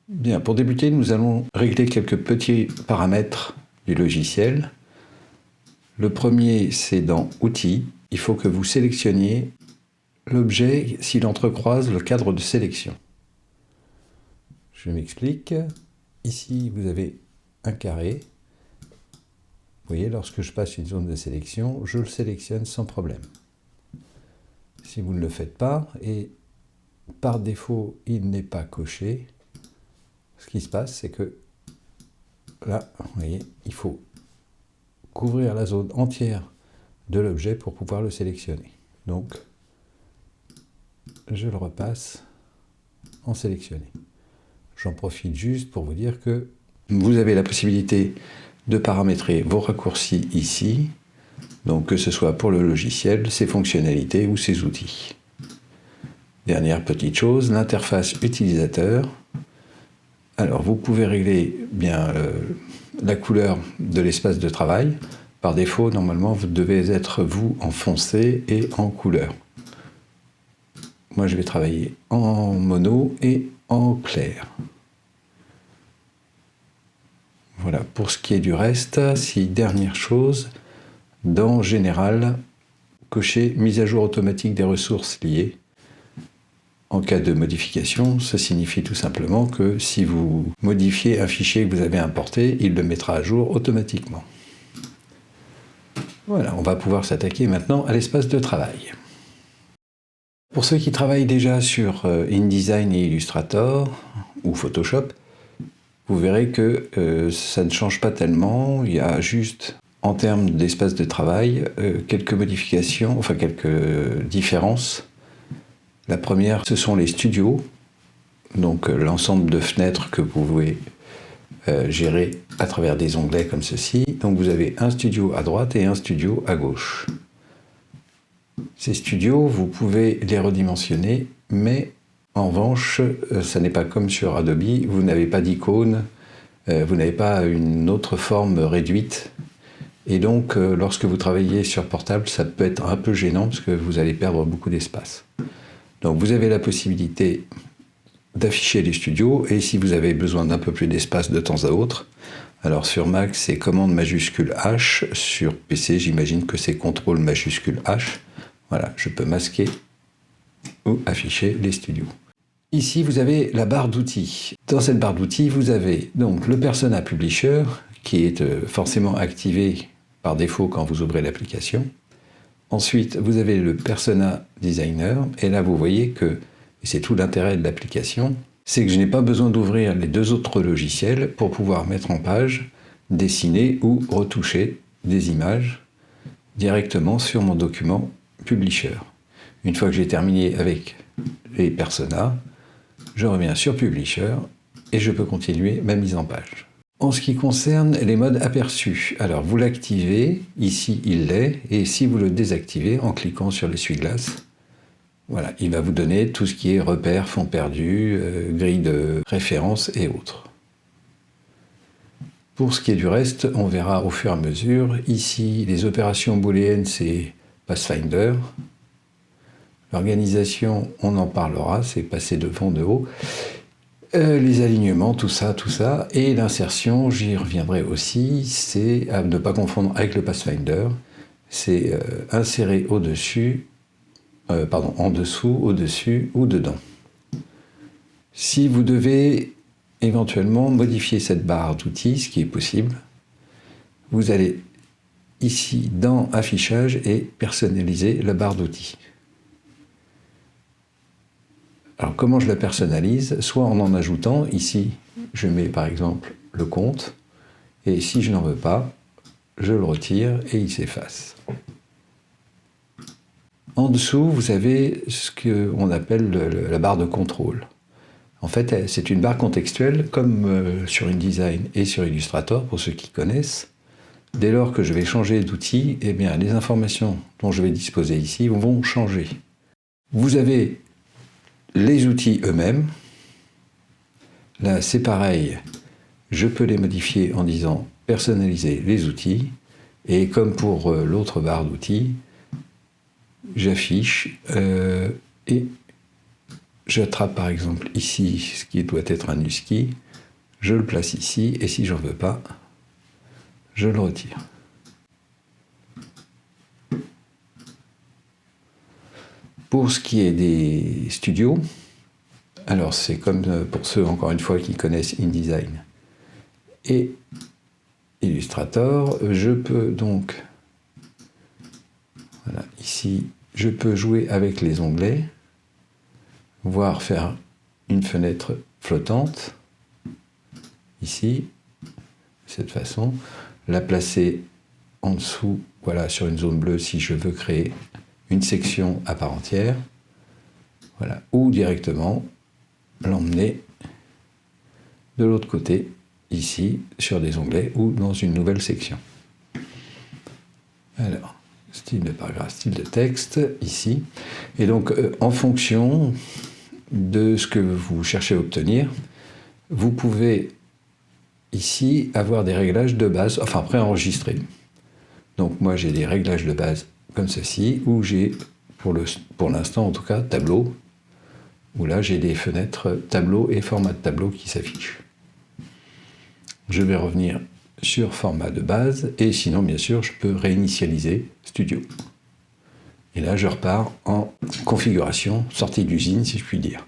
Bien, pour débuter, nous allons régler quelques petits paramètres du logiciel. Le premier, c'est dans Outils. Il faut que vous sélectionniez l'objet s'il entrecroise le cadre de sélection. Je m'explique. Ici, vous avez un carré. Vous voyez, lorsque je passe une zone de sélection, je le sélectionne sans problème. Si vous ne le faites pas, et par défaut, il n'est pas coché, ce qui se passe, c'est que là, vous voyez, il faut couvrir la zone entière de l'objet pour pouvoir le sélectionner. Donc, je le repasse en sélectionné. J'en profite juste pour vous dire que vous avez la possibilité de paramétrer vos raccourcis ici, donc que ce soit pour le logiciel, ses fonctionnalités ou ses outils. Dernière petite chose, l'interface utilisateur. Alors, vous pouvez régler bien la couleur de l'espace de travail. Par défaut, normalement, vous devez être, vous, en foncé et en couleur. Moi, je vais travailler en mono et en clair. Voilà, pour ce qui est du reste, dernière chose, dans Général, cocher mise à jour automatique des ressources liées. En cas de modification, ça signifie tout simplement que si vous modifiez un fichier que vous avez importé, il le mettra à jour automatiquement. Voilà, on va pouvoir s'attaquer maintenant à l'espace de travail. Pour ceux qui travaillent déjà sur InDesign et Illustrator ou Photoshop, vous verrez que ça ne change pas tellement. Il y a juste, en termes d'espace de travail, quelques modifications, enfin quelques différences. La première, ce sont les studios, donc l'ensemble de fenêtres que vous pouvez gérer à travers des onglets comme ceci. Donc vous avez un studio à droite et un studio à gauche. Ces studios, vous pouvez les redimensionner, mais en revanche, ça n'est pas comme sur Adobe, vous n'avez pas d'icône, vous n'avez pas une autre forme réduite. Et donc, lorsque vous travaillez sur portable, ça peut être un peu gênant parce que vous allez perdre beaucoup d'espace. Donc vous avez la possibilité d'afficher les studios, et si vous avez besoin d'un peu plus d'espace de temps à autre, alors sur Mac c'est commande majuscule H, sur PC j'imagine que c'est contrôle majuscule H. Voilà, je peux masquer ou afficher les studios. Ici vous avez la barre d'outils. Dans cette barre d'outils vous avez donc le Persona Publisher qui est forcément activé par défaut quand vous ouvrez l'application. Ensuite, vous avez le Persona Designer, et là vous voyez que, et c'est tout l'intérêt de l'application, c'est que je n'ai pas besoin d'ouvrir les deux autres logiciels pour pouvoir mettre en page, dessiner ou retoucher des images directement sur mon document Publisher. Une fois que j'ai terminé avec les personas, je reviens sur Publisher et je peux continuer ma mise en page. En ce qui concerne les modes aperçus, alors vous l'activez, ici il l'est, et si vous le désactivez en cliquant sur l'essuie-glace, voilà, il va vous donner tout ce qui est repères, fonds perdus, grille de référence et autres. Pour ce qui est du reste, on verra au fur et à mesure. Ici, les opérations booléennes, c'est Pathfinder. L'organisation, on en parlera, c'est passer de fond de haut. Les alignements, tout ça, et l'insertion, j'y reviendrai aussi, c'est à ne pas confondre avec le Pathfinder, c'est insérer au-dessus, en dessous, au-dessus ou dedans. Si vous devez éventuellement modifier cette barre d'outils, ce qui est possible, vous allez ici dans Affichage et personnaliser la barre d'outils. Alors comment je la personnalise? Soit en ajoutant, ici je mets par exemple le compte, et si je n'en veux pas, je le retire et il s'efface. En dessous, vous avez ce qu'on appelle la barre de contrôle. En fait, c'est une barre contextuelle comme sur InDesign et sur Illustrator, pour ceux qui connaissent. Dès lors que je vais changer d'outil, eh bien, les informations dont je vais disposer ici vont changer. Vous avez les outils eux-mêmes, là c'est pareil, je peux les modifier en disant personnaliser les outils, et comme pour l'autre barre d'outils, j'affiche et j'attrape par exemple ici ce qui doit être un husky, je le place ici, et si j'en veux pas, je le retire. Pour ce qui est des studios, alors c'est comme pour ceux, encore une fois, qui connaissent InDesign et Illustrator, je peux donc, voilà, ici, je peux jouer avec les onglets, voire faire une fenêtre flottante, ici, de cette façon, la placer en dessous, voilà, sur une zone bleue si je veux créer une section à part entière, voilà, ou directement l'emmener de l'autre côté, ici, sur des onglets ou dans une nouvelle section. Alors, style de paragraphe, style de texte, ici. Et donc, en fonction de ce que vous cherchez à obtenir, vous pouvez ici avoir des réglages de base, enfin préenregistrés. Donc moi j'ai des réglages de base comme ceci, où j'ai, pour l'instant en tout cas, tableau, où là j'ai des fenêtres tableau et format de tableau qui s'affichent. Je vais revenir sur format de base, et sinon bien sûr je peux réinitialiser Studio. Et là je repars en configuration sortie d'usine, si je puis dire.